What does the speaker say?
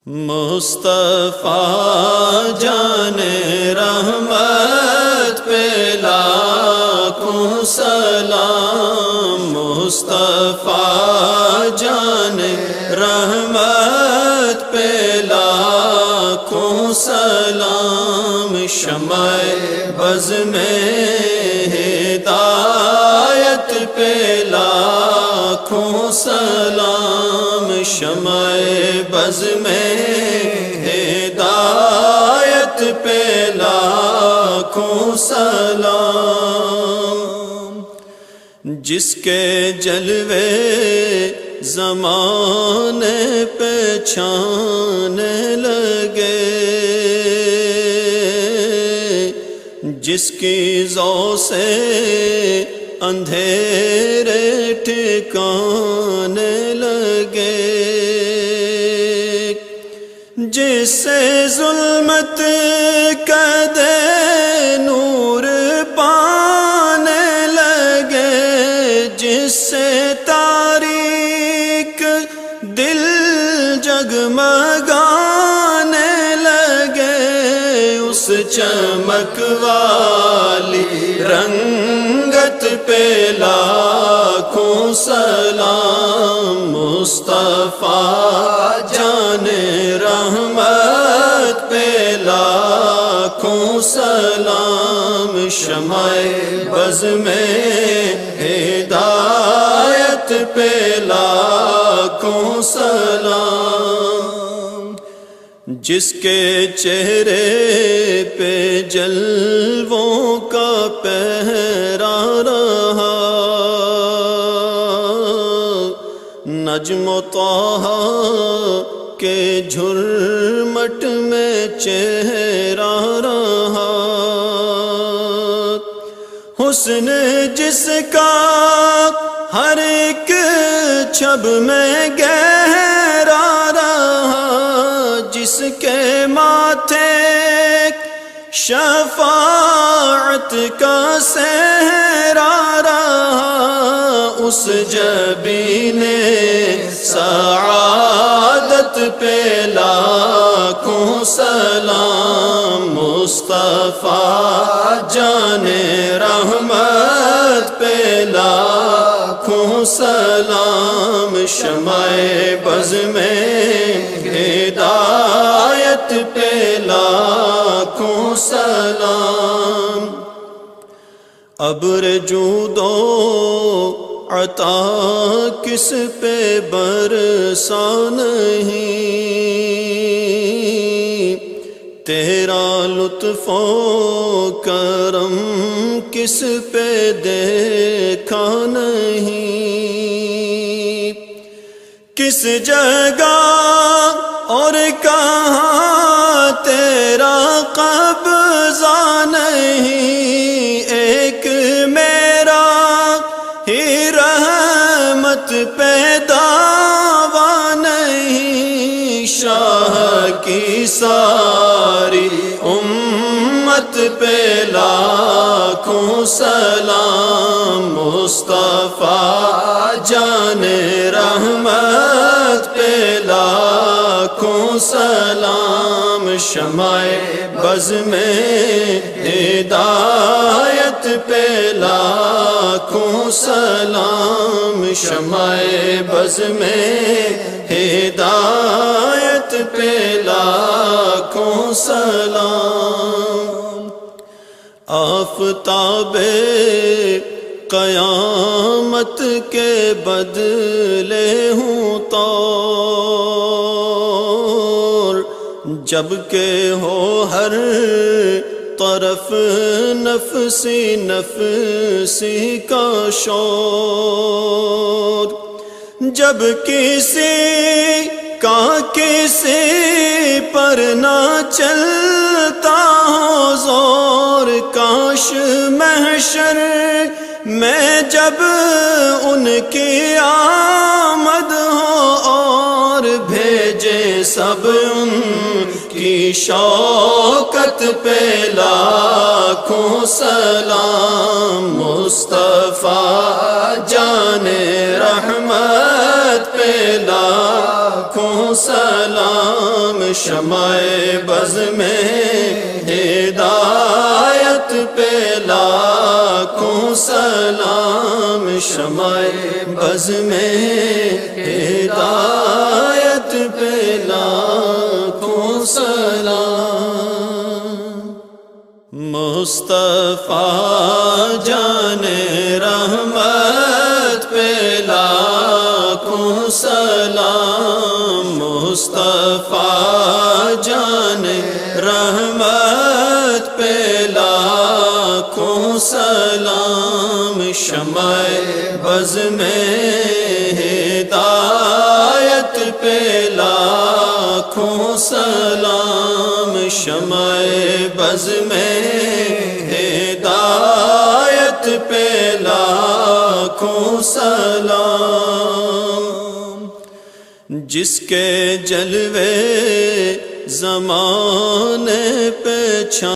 مصطفیٰ جان رحمت پہ لاکھوں سلام، مصطفیٰ جان رحمت پہ لاکھوں سلام، شمع بز میں ہدایت پہ لاکھوں سلام، شمع بز میں ہدایت پہ لاکھوں سلام، جس کے جلوے زمانے پہ چھانے لگے، جس کی ضو سے اندھیرے ٹھکانے لگے، جس سے ظلمت قدے نور پانے لگے، جس سے تاریک دل جگمگانے لگے، اس چمک والی رنگت پہ لاکھوں سلام، مصطفیٰ جان رحمت پہ لاکھوں سلام، شمع بز میں ہدایت پہ لاکھوں سلام، جس کے چہرے پہ جلووں کا پہرا رہا، نجم و طٰہٰ کے جھرمٹ میں چہرہ رہا، حسن جس کا ہر ایک چھب میں گہرا رہا، جس کے ماتھے شفاعت کا صحرا رہا، اس جبین سعادت پہ لاکھوں سلام، مصطفیٰ جان رحمت پہ لاکھوں سلام، شمع بز میں ہدایت پہ لاکھوں سلام، ابر جود و عطا کس پہ برسا نہیں، تیرا لطف و کرم کس پہ دیکھا نہیں، کس جگہ اور کہاں تیرا قبضہ نہیں، ایک میرا ہی رحمت پہ دعویٰ نہیں، شاہ کی ساری امت پہ لاکھوں سلام، مصطفیٰ جان رحمت پہ لاکھوں سلام، شمع بز میں ہدایت پہ لاکھوں سلام، شمع بز میں ہدایت پہ لاکھوں سلام، آفتاب قیامت کے بدلے ہوں طور، جبکہ ہو ہر طرف نفسی نفسی کا شور، جب کسی کا کسی پر نہ چلتا ہو زور، کاش محشر میں جب ان کی آمد ہو اور بھیجے سب ان کی شوکت پہ لاکھوں سلام، مصطفیٰ جان رحمت پہ لاکھوں سلام، شمع بز میں ہدایت پہ لاکھوں سلام، شمع بز میں ہدایت پہ لاکھوں سلام۔ مصطفیٰ جان رحمت پہ لاکھوں سلام، مصطفیٰ جان رحمت پہ لاکھوں سلام، شمع بز میں ہدایت پہ لاکھوں سلام، شمع بز میں ہدایت پہ لاکھوں سلام۔ جس کے جلوے زمانے پہ چھا